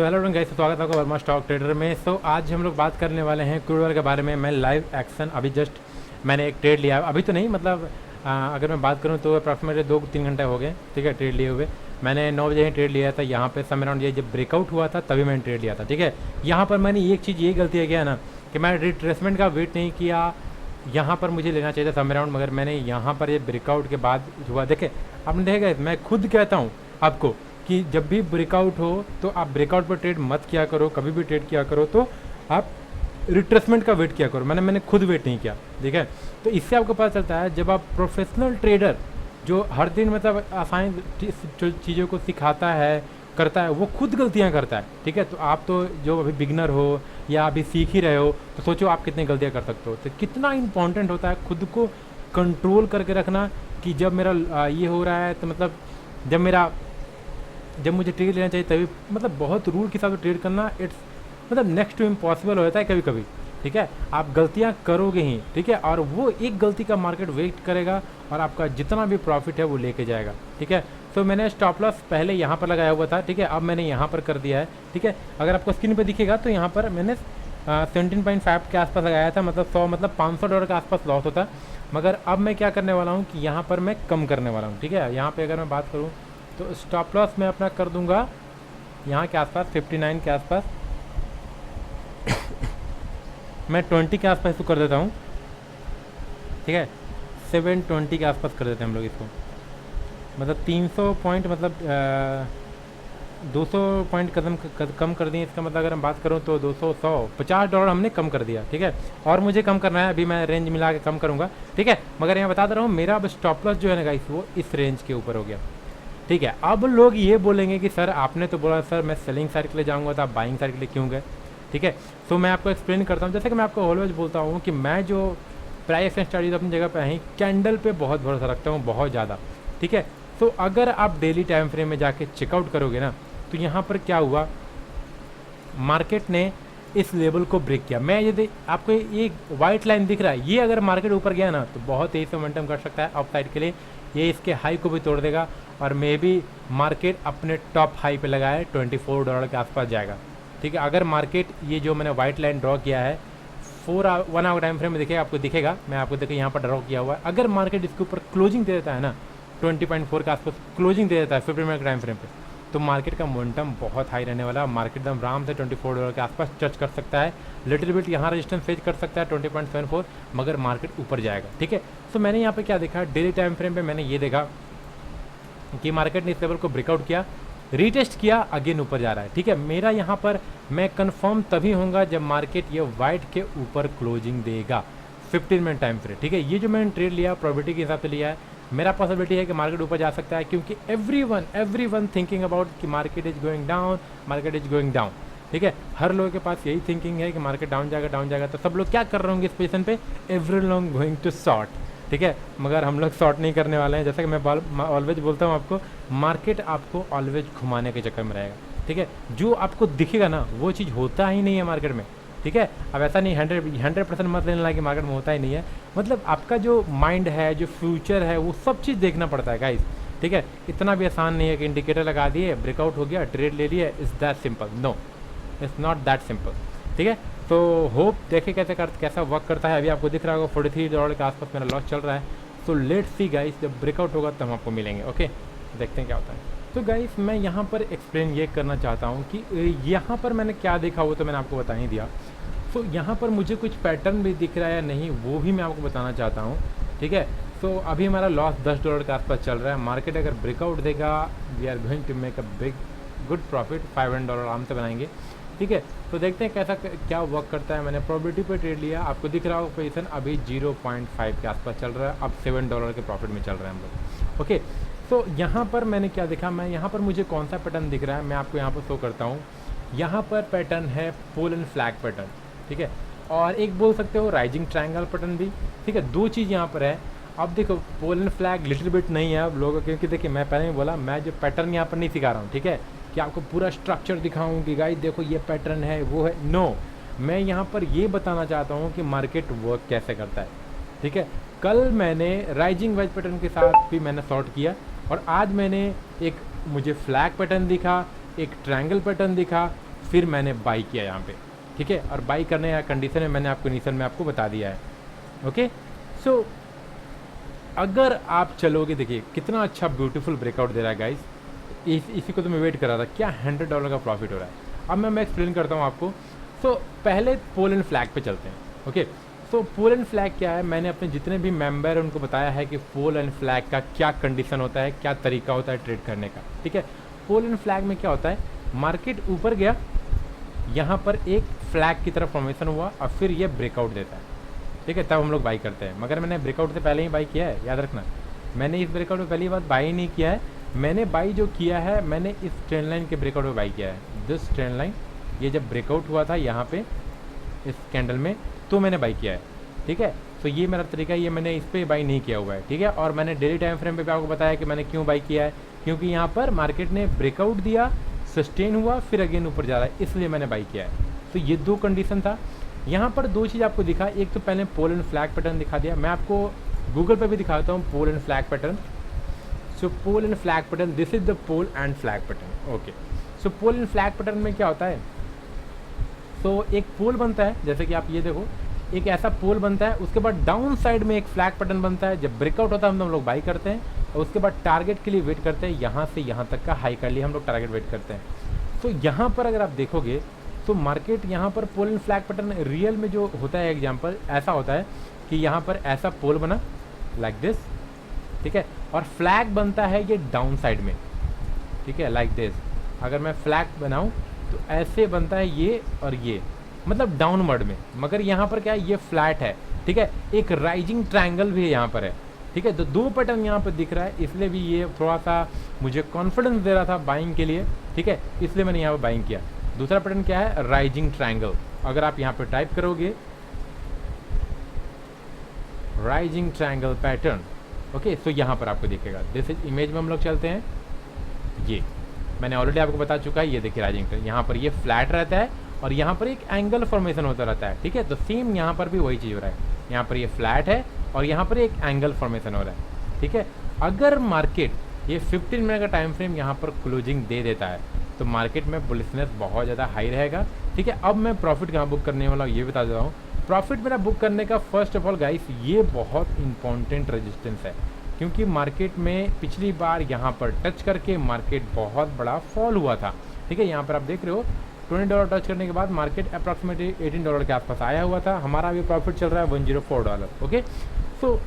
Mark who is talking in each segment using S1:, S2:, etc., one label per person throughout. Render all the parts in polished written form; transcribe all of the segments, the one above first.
S1: Hello guys, स्वागत है आपका वर्मा स्टॉक ट्रेडर में। आज हम लोग बात करने वाले हैं क्रूड ऑयल के बारे में। मैं लाइव एक्शन अभी जस्ट मैंने एक ट्रेड लिया, अभी तो नहीं मतलब अगर मैं बात करूं तो अप्रॉक्सीमेटली 2-3 घंटे हो गए, ठीक है, ट्रेड लिए हुए। मैंने 9 बजे ही ट्रेड लिया था, यहाँ पे समय अराउंड ये जब ब्रेकआउट हुआ था तभी मैंने ट्रेड लिया था, ठीक है। यहाँ पर मैंने एक चीज़ ये गलती है क्या ना कि मैं रिट्रेसमेंट का वेट नहीं किया। यहाँ पर मुझे लेना चाहिए था समय अराउंड, मगर मैंने यहाँ पर ये ब्रेकआउट के बाद हुआ, देखे आपने देखा, मैं खुद कहता हूँ आपको कि जब भी ब्रेकआउट हो तो आप ब्रेकआउट पर ट्रेड मत किया करो, कभी भी ट्रेड किया करो तो आप रिट्रेसमेंट का वेट किया करो। मैंने खुद वेट नहीं किया, ठीक है। तो इससे आपको पता चलता है जब आप प्रोफेशनल ट्रेडर जो हर दिन मतलब आसान चीज़ों को सिखाता है करता है, वो खुद गलतियां करता है, ठीक है। तो आप तो जो अभी बिगनर हो या अभी सीख ही रहे हो तो सोचो आप कितनी गलतियां कर सकते हो। तो कितना इंपॉर्टेंट होता है खुद को कंट्रोल करके रखना कि जब मेरा ये हो रहा है तो मतलब जब मुझे ट्रेड लेना चाहिए तभी, मतलब बहुत रूल के हिसाब से ट्रेड करना इट्स मतलब नेक्स्ट टू इम्पॉसिबल हो जाता है कभी कभी, ठीक है। आप गलतियां करोगे ही, ठीक है, और वो एक गलती का मार्केट वेट करेगा और आपका जितना भी प्रॉफिट है वो लेके जाएगा, ठीक है। तो मैंने स्टॉप लॉस पहले यहाँ पर लगाया हुआ था, ठीक है, अब मैंने यहाँ पर कर दिया है, ठीक है। अगर आपको स्क्रीन पर दिखेगा तो यहाँ पर मैंने 17.5 के आसपास लगाया था, मतलब $500 के आसपास लॉस होता। मगर अब मैं क्या करने वाला हूँ कि यहाँ पर मैं कम करने वाला हूँ, ठीक है। यहाँ पर अगर मैं बात करूँ तो स्टॉप लॉस मैं अपना कर दूंगा यहाँ के आसपास 59 के आसपास मैं 20 के आसपास इसको कर देता हूँ, ठीक है। 720 के आसपास कर देते हैं हम लोग इसको, मतलब 300 पॉइंट मतलब 200 पॉइंट कम कर दिए। इसका मतलब अगर हम बात करूँ तो 200 100 $50 हमने कम कर दिया, ठीक है। और मुझे कम करना है, अभी मैं रेंज मिला के कम करूँगा, ठीक है। मगर यहाँ बता दे रहा हूँ मेरा अब स्टॉप लॉस जो है ना गाइस वो इस रेंज के ऊपर हो गया, ठीक है। अब लोग ये बोलेंगे कि सर आपने तो बोला सर मैं सेलिंग साइड के लिए जाऊंगा तो आप बाइंग साइड के लिए क्यों गए, ठीक है। तो मैं आपको एक्सप्लेन करता हूँ। जैसे कि मैं आपको ऑलवेज बोलता हूँ कि मैं जो प्राइस एक्शन स्टडीज अपनी जगह पे है, कैंडल पे बहुत भरोसा रखता हूँ, बहुत ज़्यादा, ठीक है। तो अगर आप डेली टाइम फ्रेम में जाके चेकआउट करोगे ना तो यहाँ पर क्या हुआ, मार्केट ने इस लेवल को ब्रेक किया। मैं ये आपको ये वाइट लाइन दिख रहा है, ये अगर मार्केट ऊपर गया ना तो बहुत तेज़ी से मोमेंटम कर सकता है अप साइड के लिए, ये इसके हाई को भी तोड़ देगा और मे बी मार्केट अपने टॉप हाई पे लगाए $24 के आसपास जाएगा, ठीक है। अगर मार्केट ये जो मैंने वाइट लाइन ड्रॉ किया है 1 आवर टाइम फ्रेम में देखिए, आपको दिखेगा, मैं आपको देखिए यहाँ पर ड्रॉ किया हुआ है। अगर मार्केट इसके ऊपर क्लोजिंग दे देता है ना 20.4 के आसपास क्लोजिंग दे देता है 15 मिनट टाइम फ्रेम पे, तो मार्केट का मोमेंटम बहुत हाई रहने वाला है। मार्केट एकदम आराम से $24 के आसपास टच कर सकता है, लिटिल बिट यहाँ रेजिस्टेंस फेस कर सकता है 20.74, मगर मार्केट ऊपर जाएगा, ठीक है। तो मैंने यहाँ पे क्या देखा, डेली टाइम फ्रेम पे मैंने ये देखा कि मार्केट ने इस लेवल को ब्रेकआउट किया, रीटेस्ट किया, अगेन ऊपर जा रहा है, ठीक है। मेरा यहाँ पर मैं कंफर्म तभी होऊंगा जब मार्केट ये वाइट के ऊपर क्लोजिंग देगा 15 मिनट टाइम फ्रेम, ठीक है। ये जो मैंने ट्रेड लिया प्रोबेबिलिटी के हिसाब से लिया है, मेरा पॉसिबिलिटी है कि मार्केट ऊपर जा सकता है, क्योंकि एवरीवन थिंकिंग अबाउट कि मार्केट इज गोइंग डाउन, ठीक है। हर लोगों के पास यही थिंकिंग है कि मार्केट डाउन जाएगा। तो सब लोग क्या कर रहे होंगे इस पोजीशन पे, एवरीवन गोइंग टू शॉर्ट, ठीक है। मगर हम लोग शॉर्ट नहीं करने वाले हैं। जैसा कि मैं ऑलवेज बोलता हूँ आपको, मार्केट आपको ऑलवेज घुमाने के चक्कर में रहेगा, ठीक है। जो आपको दिखेगा ना वो चीज़ होता ही नहीं है मार्केट में, ठीक है। अब ऐसा नहीं 100% मत लेने लगा कि मार्केट में होता ही नहीं है, मतलब आपका जो माइंड है, जो फ्यूचर है, वो सब चीज़ देखना पड़ता है गाइस, ठीक है। इतना भी आसान नहीं है कि इंडिकेटर लगा दिए, ब्रेकआउट हो गया, ट्रेड ले लिए, is that simple, no, it's not that simple, ठीक है। तो होप देखे कैसा वर्क करता है। अभी आपको दिख रहा होगा $43 के आसपास मेरा लॉस चल रहा है। तो लेट्स सी गाइस, जब ब्रेकआउट होगा तो हम आपको मिलेंगे, ओके, देखते हैं क्या होता है। तो गाइस मैं यहाँ पर एक्सप्लेन ये करना चाहता हूँ कि यहाँ पर मैंने क्या देखा वो तो मैंने आपको बता ही दिया। तो यहाँ पर मुझे कुछ पैटर्न भी दिख रहा है या नहीं वो भी मैं आपको बताना चाहता हूँ, ठीक है। तो अभी हमारा लॉस $10 के आसपास चल रहा है। मार्केट अगर ब्रेकआउट देगा we are going to make a good profit, $500 आराम से बनाएंगे, ठीक है। तो देखते हैं कैसा क्या वर्क करता है। मैंने प्रोबेबिलिटी पे ट्रेड लिया, आपको दिख रहा हो पोजीशन अभी 0.5 के आसपास चल रहा है, अब $7 के प्रॉफिट में चल रहे हैं हम लोग, ओके। तो यहाँ पर मैंने क्या देखा, मैं यहाँ पर मुझे कौन सा पैटर्न दिख रहा है मैं आपको यहाँ पर शो करता हूँ। यहाँ पर पैटर्न है पोल एंड फ्लैग पैटर्न, ठीक है, और एक बोल सकते हो राइजिंग ट्रायंगल पैटर्न भी, ठीक है। दो चीज़ यहाँ पर है। अब देखो pole and flag little bit नहीं है अब लोगों, क्योंकि देखिए मैं पहले ही बोला मैं जो पैटर्न यहाँ पर नहीं सिखा रहा हूँ, ठीक है, कि आपको पूरा स्ट्रक्चर दिखाऊं कि गाइस देखो ये पैटर्न है वो है, नो, मैं यहाँ पर ये बताना चाहता हूँ कि मार्केट वर्क कैसे करता है, ठीक है। कल मैंने राइजिंग वेज पैटर्न के साथ भी मैंने शॉर्ट किया और आज मैंने एक मुझे फ्लैग पैटर्न दिखा, एक ट्रायंगल पैटर्न दिखा, फिर मैंने बाई किया यहाँ पे, ठीक है। और बाई करने का कंडीशन है मैंने आपको इनिशियल में आपको बता दिया है, ओके। सो अगर आप चलोगे, देखिए कितना अच्छा ब्यूटीफुल ब्रेकआउट दे रहा है गाइस, इसी को तो मैं वेट कर रहा था, क्या $100 का प्रॉफिट हो रहा है। अब मैं एक्सप्लेन करता हूँ आपको। सो पहले पोल एंड फ्लैग पे चलते हैं, okay. So pole and flag क्या है, मैंने अपने जितने भी मेंबर हैं उनको बताया है कि पोल एंड फ्लैग का क्या कंडीशन होता है, क्या तरीका होता है ट्रेड करने का, ठीक है। पोल एंड फ्लैग में क्या होता है, मार्केट ऊपर गया, यहाँ पर एक फ्लैग की तरफ फॉर्मेशन हुआ और फिर ये ब्रेकआउट देता है, ठीक है, तब हम लोग बाई करते हैं। मगर मैंने ब्रेकआउट से पहले ही बाई किया है, याद रखना। मैंने इस ब्रेकआउट में पहली बार बाई नहीं किया है, मैंने बाई जो किया है मैंने इस ट्रेंड लाइन के ब्रेकआउट में बाई किया है। दिस ट्रेंड लाइन, ये जब ब्रेकआउट हुआ था यहाँ पे इस कैंडल में, तो मैंने बाई किया है, ठीक है। तो ये मेरा तरीका है, ये मैंने इस पर बाई नहीं किया हुआ है, ठीक है। और मैंने डेली टाइम फ्रेम पे भी आपको बताया कि मैंने क्यों बाई किया है, क्योंकि यहाँ पर मार्केट ने ब्रेकआउट दिया, सस्टेन हुआ, फिर अगेन ऊपर जा रहा है, इसलिए मैंने बाई किया है। तो ये दो कंडीशन था। यहाँ पर दो चीज़ आपको दिखा, एक तो पहले पोल एंड फ्लैग पैटर्न दिखा दिया, मैं आपको गूगल पे भी दिखाता हूँ pole and flag pattern. So pole and flag pattern, this is the pole and flag pattern, okay. So pole and flag pattern में क्या होता है, तो एक पोल बनता है, जैसे कि आप ये देखो, एक ऐसा पोल बनता है, उसके बाद डाउन साइड में एक फ्लैग पैटर्न बनता है, जब ब्रेकआउट होता है हम लोग बाई करते हैं, और उसके बाद टारगेट के लिए वेट करते हैं, यहाँ से यहाँ तक का हाई कर लिए हम लोग टारगेट वेट करते हैं। तो यहाँ पर अगर आप देखोगे तो मार्केट यहाँ पर pole and flag pattern real में जो होता है, एग्जांपल ऐसा होता है कि यहाँ पर ऐसा पोल बना लाइक दिस, ठीक है, और फ्लैग बनता है ये डाउन साइड में, ठीक है, लाइक दिस। अगर मैं फ्लैग बनाऊँ तो ऐसे बनता है ये और ये, मतलब डाउनवर्ड में, मगर यहाँ पर क्या है, ये फ्लैट है, ठीक है। एक राइजिंग ट्रायंगल भी यहाँ पर है, ठीक है। तो दो पैटर्न यहाँ पर दिख रहा है, इसलिए भी ये थोड़ा सा मुझे कॉन्फिडेंस दे रहा था बाइंग के लिए, ठीक है, इसलिए मैंने यहाँ पर बाइंग किया। दूसरा पैटर्न क्या है, राइजिंग ट्रायंगल। अगर आप यहाँ पे टाइप करोगे राइजिंग ट्रायंगल पैटर्न, ओके, तो यहाँ पर आपको दिखेगा। दिस इज इमेज में हम लोग चलते हैं, ये मैंने ऑलरेडी आपको बता चुका है, ये देखिए राइजिंग ट्रायंगल, यहाँ पर ये फ्लैट रहता है और यहाँ पर एक एंगल फॉर्मेशन होता रहता है, ठीक है। तो सेम यहाँ पर भी वही चीज़ हो रहा है, यहाँ पर ये फ्लैट है और यहाँ पर एक एंगल फॉर्मेशन हो रहा है, ठीक है। अगर मार्केट ये 15 मिनट का टाइम फ्रेम यहाँ पर क्लोजिंग दे देता है तो मार्केट में बुलिशनेस बहुत ज़्यादा हाई रहेगा, ठीक है। अब मैं प्रॉफिट कहाँ बुक करने वाला हूँ ये बता देता हूँ। प्रॉफिट मेरा बुक करने का फर्स्ट ऑफ ऑल गाइस, ये बहुत इंपॉर्टेंट रेजिस्टेंस है, क्योंकि मार्केट में पिछली बार यहाँ पर टच करके मार्केट बहुत बड़ा फॉल हुआ था, ठीक है। यहाँ पर आप देख रहे हो $20 टच करने के बाद मार्केट अप्रॉक्सीमेटली $18 के आसपास आया हुआ था, हमारा अभी प्रॉफिट चल रहा है $104, ओके। तो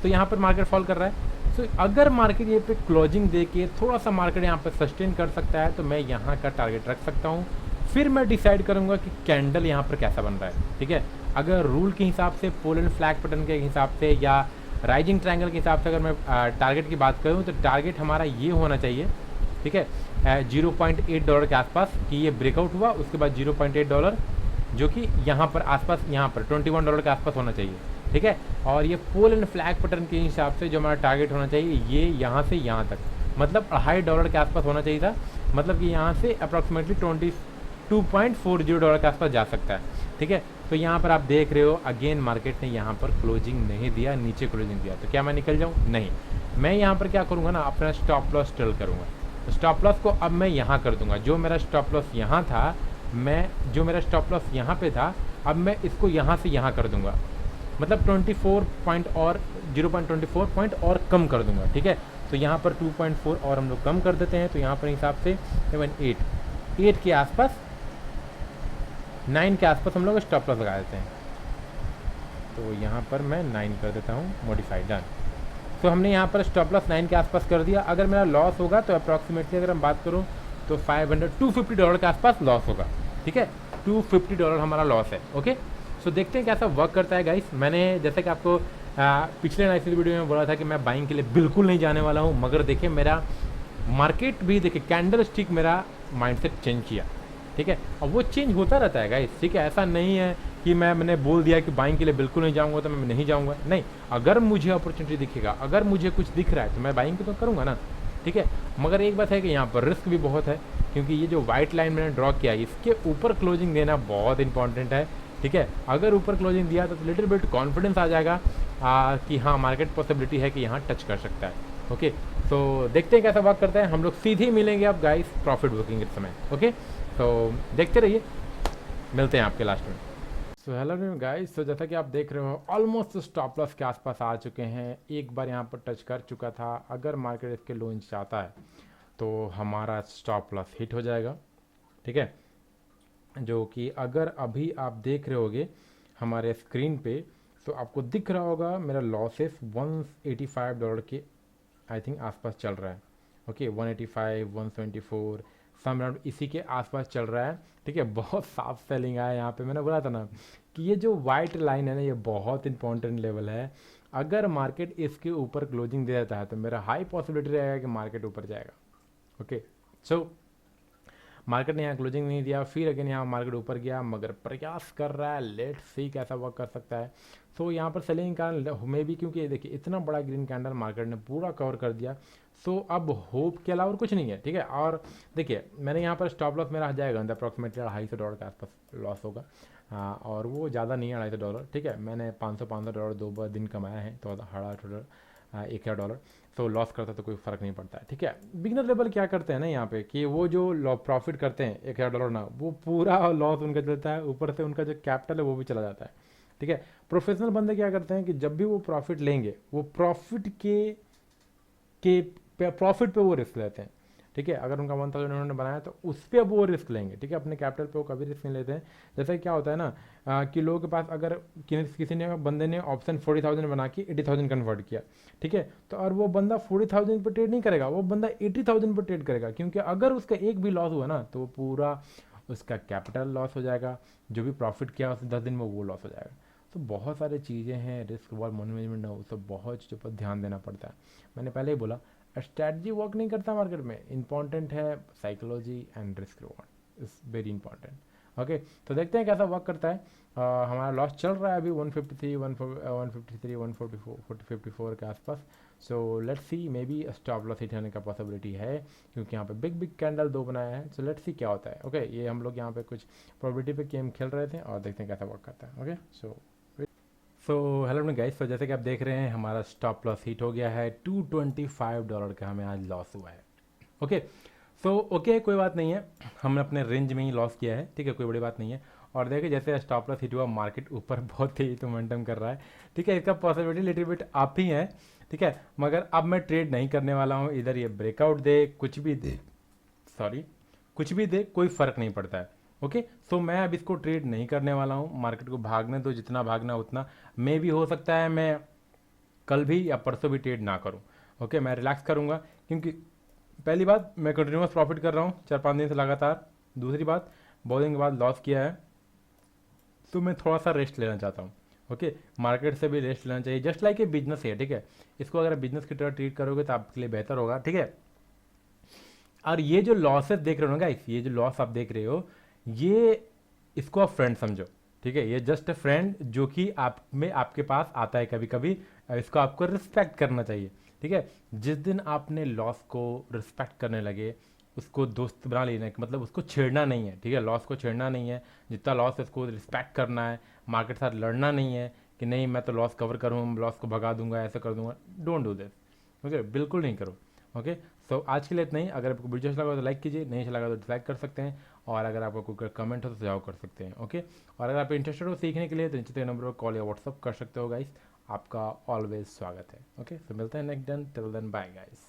S1: यहाँ पर मार्केट फॉल कर रहा है। तो अगर मार्केट ये पे क्लोजिंग दे के थोड़ा सा मार्केट यहाँ पर सस्टेन कर सकता है तो मैं यहाँ का टारगेट रख सकता हूँ, फिर मैं डिसाइड करूँगा कि कैंडल यहाँ पर कैसा बन रहा है, ठीक है। अगर रूल के हिसाब से, पोल एंड फ्लैग पैटर्न के हिसाब से या राइजिंग ट्रायंगल के हिसाब से अगर मैं टारगेट की बात करूँ तो टारगेट हमारा ये होना चाहिए, ठीक है, $0.8 के आसपास, कि ये ब्रेकआउट हुआ उसके बाद $0.8 जो कि यहाँ पर आसपास, यहाँ पर $21 के आसपास होना चाहिए, ठीक है। और ये पोल एंड फ्लैग पैटर्न के हिसाब से जो हमारा टारगेट होना चाहिए, ये यहाँ से यहाँ तक, मतलब $2.5 के आसपास होना चाहिए था, मतलब कि यहाँ से अप्रॉक्सीमेटली $22.40 के आसपास जा सकता है, ठीक है। तो यहाँ पर आप देख रहे हो अगेन मार्केट ने यहाँ पर क्लोजिंग नहीं दिया, नीचे क्लोजिंग दिया, तो क्या मैं निकल जाऊँ? नहीं, मैं यहाँ पर क्या करूँगा ना, अपना स्टॉप लॉस टेल करूँगा। स्टॉप लॉस को अब मैं यहाँ कर दूँगा, जो मेरा स्टॉप लॉस यहाँ था, जो मेरा स्टॉप लॉस यहाँ पे था, अब मैं इसको यहाँ से यहाँ कर दूँगा, मतलब 24 पॉइंट और 0.24 पॉइंट और कम कर दूंगा, ठीक है। तो यहाँ पर 2.4 और हम लोग कम कर देते हैं, तो यहाँ पर हिसाब से 8 के आसपास, 9 के आसपास हम लोग स्टॉप लॉस लगा देते हैं। तो यहाँ पर मैं 9 कर देता हूँ, मॉडिफाइड, डन। तो हमने यहाँ पर स्टॉप लॉस 9 के आसपास कर दिया। अगर मेरा लॉस होगा तो अप्रॉक्सीमेटली अगर हम बात करूँ तो $250 के आसपास लॉस होगा, ठीक है। $250 हमारा लॉस है, ओके। सो देखते हैं कैसा वर्क करता है गाइस। मैंने जैसे कि आपको पिछले नाइट वीडियो में बोला था कि मैं बाइंग के लिए बिल्कुल नहीं जाने वाला हूँ, मगर देखिए मेरा मार्केट भी, देखिए कैंडल स्टिक मेरा माइंडसेट चेंज किया, ठीक है। और वो चेंज होता रहता है गाइस, ठीक है। ऐसा नहीं है कि मैंने बोल दिया कि बाइंग के लिए बिल्कुल नहीं जाऊँगा तो मैं नहीं जाऊँगा, नहीं। अगर मुझे अपॉर्चुनिटी दिखेगा, अगर मुझे कुछ दिख रहा है तो मैं बाइंग तो करूँगा ना, ठीक है। मगर एक बात है कि यहाँ पर रिस्क भी बहुत है, क्योंकि ये जो वाइट लाइन मैंने ड्रॉ किया है इसके ऊपर क्लोजिंग देना बहुत इंपॉर्टेंट है, ठीक है। अगर ऊपर क्लोजिंग दिया तो लिटिल बिट कॉन्फिडेंस आ जाएगा कि हाँ मार्केट पॉसिबिलिटी है कि यहाँ टच कर सकता है, ओके। तो देखते हैं कैसा वर्क करता है। हम लोग सीधे मिलेंगे अब गाइस प्रॉफिट बुकिंग के समय। ओके, तो देखते रहिए, मिलते हैं आपके लास्ट में। सो हेलो गाइस, तो जैसा कि आप देख रहे हो ऑलमोस्ट स्टॉप लॉस के आसपास आ चुके हैं। एक बार यहाँ पर टच कर चुका था। अगर मार्केट इसके लो इंच आता है तो हमारा स्टॉप लॉस हिट हो जाएगा, ठीक है। जो कि अगर अभी आप देख रहे होगे हमारे स्क्रीन पे, तो आपको दिख रहा होगा मेरा लॉसेस $185 के आई थिंक आसपास चल रहा है। ओके, 185, 174 सम अराउंड इसी के आसपास चल रहा है, ठीक है। बहुत साफ सेलिंग आया यहाँ पे। मैंने बोला था ना कि ये जो वाइट लाइन है ना, ये बहुत इंपॉर्टेंट लेवल है। अगर मार्केट इसके ऊपर क्लोजिंग दे देता है तो मेरा हाई पॉसिबिलिटी रहेगा कि मार्केट ऊपर जाएगा। ओके, सो मार्केट ने यहाँ क्लोजिंग नहीं दिया, फिर अगेन यहाँ मार्केट ऊपर गया, मगर प्रयास कर रहा है। लेट्स सी कैसा वर्क कर सकता है। सो यहाँ पर सेलिंग का मे भी, क्योंकि देखिए इतना बड़ा ग्रीन कैंडल मार्केट ने पूरा कवर कर दिया। सो अब होप के अलावा और कुछ नहीं है, ठीक है। और देखिए मैंने यहाँ पर स्टॉप लॉस मेरा आ जाएगा अप्रॉक्सीमेटली $250 के आसपास लॉस होगा। और वो ज़्यादा नहीं है, $250, ठीक है। मैंने $500 दो दिन कमाया है, तो $1,000 तो लॉस करता तो कोई फ़र्क नहीं पड़ता है, ठीक है। बिगनर लेवल क्या करते हैं ना यहाँ पे कि वो जो प्रॉफिट करते हैं $1,000 ना, वो पूरा लॉस उनका चलता है, ऊपर से उनका जो कैपिटल है वो भी चला जाता है, ठीक है। प्रोफेशनल बंदे क्या करते हैं कि जब भी वो प्रॉफिट लेंगे, वो प्रॉफिट पे वो रिस्क लेते हैं, ठीक है। अगर उनका 1,000 उन्होंने बनाया तो उस पर अब वो रिस्क लेंगे, ठीक है। अपने कैपिटल पे वो कभी रिस्क नहीं लेते हैं। जैसे क्या होता है ना कि लोगों के पास अगर किसी ने बंदे ने ऑप्शन 40,000 बना के 80,000 कन्वर्ट किया, ठीक है। तो और वो बंदा 40,000 पर ट्रेड नहीं करेगा, वो बंदा 80,000 पर ट्रेड करेगा, क्योंकि अगर उसका एक भी लॉस हुआ ना तो वो पूरा उसका कैपिटल लॉस हो जाएगा। जो भी प्रॉफिट किया उससे 10 दिन में वो लॉस हो जाएगा। तो बहुत सारी चीज़ें हैं, रिस्क वॉल मैनेजमेंट है, वो सब बहुत चीज़ों पर ध्यान देना पड़ता है। मैंने पहले ही बोला स्ट्रैटेजी वर्क नहीं करता मार्केट में, इंपॉर्टेंट है psychology and risk reward is very important. Okay, तो देखते हैं कैसा वर्क करता है। हमारा लॉस चल रहा है अभी 153, 144 54 के आसपास। So let's see, may be stop loss hit होने का पॉसिबिलिटी है, क्योंकि यहाँ पे बिग बिग कैंडल दो बनाया है। सो लेट्स सी क्या होता है। ओके, ये हम लोग यहाँ पे कुछ प्रोबेबिलिटी पे गेम खेल रहे थे और देखते हैं कैसा वर्क करता है। ओके, सो हेलो अपने गाइस, तो जैसे कि आप देख रहे हैं हमारा स्टॉप लॉस हिट हो गया है। $225 का हमें आज लॉस हुआ है। ओके, सो ओके, कोई बात नहीं है, हमने अपने रेंज में ही लॉस किया है, ठीक है, कोई बड़ी बात नहीं है। और देखिए जैसे स्टॉप लॉस हिट हुआ, मार्केट ऊपर बहुत तेज तो मोमेंटम कर रहा है, ठीक है। इसका पॉसिबिलिटी लिटिल बिट आप ही है, ठीक है। मगर अब मैं ट्रेड नहीं करने वाला हूँ। इधर ये ब्रेकआउट दे, कुछ भी दे, सॉरी कुछ भी दे, कोई फ़र्क नहीं पड़ता है। ओके, सो मैं अब इसको ट्रेड नहीं करने वाला हूँ। मार्केट को भागने दो, जितना भागना उतना। मे भी हो सकता है मैं कल भी या परसों भी ट्रेड ना करूँ। ओके, मैं रिलैक्स करूँगा, क्योंकि पहली बात मैं कंटिन्यूस प्रॉफिट कर रहा हूँ 4-5 दिन से लगातार। दूसरी बात, बहुत दिन के बाद लॉस किया है, तो मैं थोड़ा सा रेस्ट लेना चाहता हूँ। ओके, मार्केट से भी रेस्ट लेना चाहिए, जस्ट लाइक ए बिजनेस है, ठीक है। इसको अगर बिजनेस की तरह ट्रीट करोगे तो आपके लिए बेहतर होगा, ठीक है। और ये जो लॉसेस देख रहे हो ना गाइस, ये जो लॉस आप देख रहे हो, ये इसको आप फ्रेंड समझो, ठीक है। ये जस्ट अ फ्रेंड जो कि आप में आपके पास आता है कभी कभी। इसको आपको रिस्पेक्ट करना चाहिए, ठीक है। जिस दिन आपने लॉस को रिस्पेक्ट करने लगे, उसको दोस्त बना लेना है, मतलब उसको छेड़ना नहीं है, ठीक है। लॉस को छेड़ना नहीं है, जितना लॉस है उसको रिस्पेक्ट करना है। मार्केट के साथ लड़ना नहीं है कि नहीं मैं तो लॉस कवर करूँ, लॉस को भगा दूंगा, ऐसा कर दूंगा। डोंट डू दिस, ओके, बिल्कुल नहीं करो। ओके, सो आज के लिए इतना ही। अगर आपको वीडियो अच्छा लगा तो लाइक कीजिए, नहीं अच्छा लगा तो डिसलाइक कर सकते हैं। और अगर आपको कोई कमेंट हो तो सुझाव कर सकते हैं। ओके, और अगर आप इंटरेस्टेड हो सीखने के लिए तो नीचे नंबर पर कॉल या व्हाट्सअप कर सकते हो गाइस। आपका ऑलवेज स्वागत है। ओके, तो मिलते हैं next done, till then bye guys.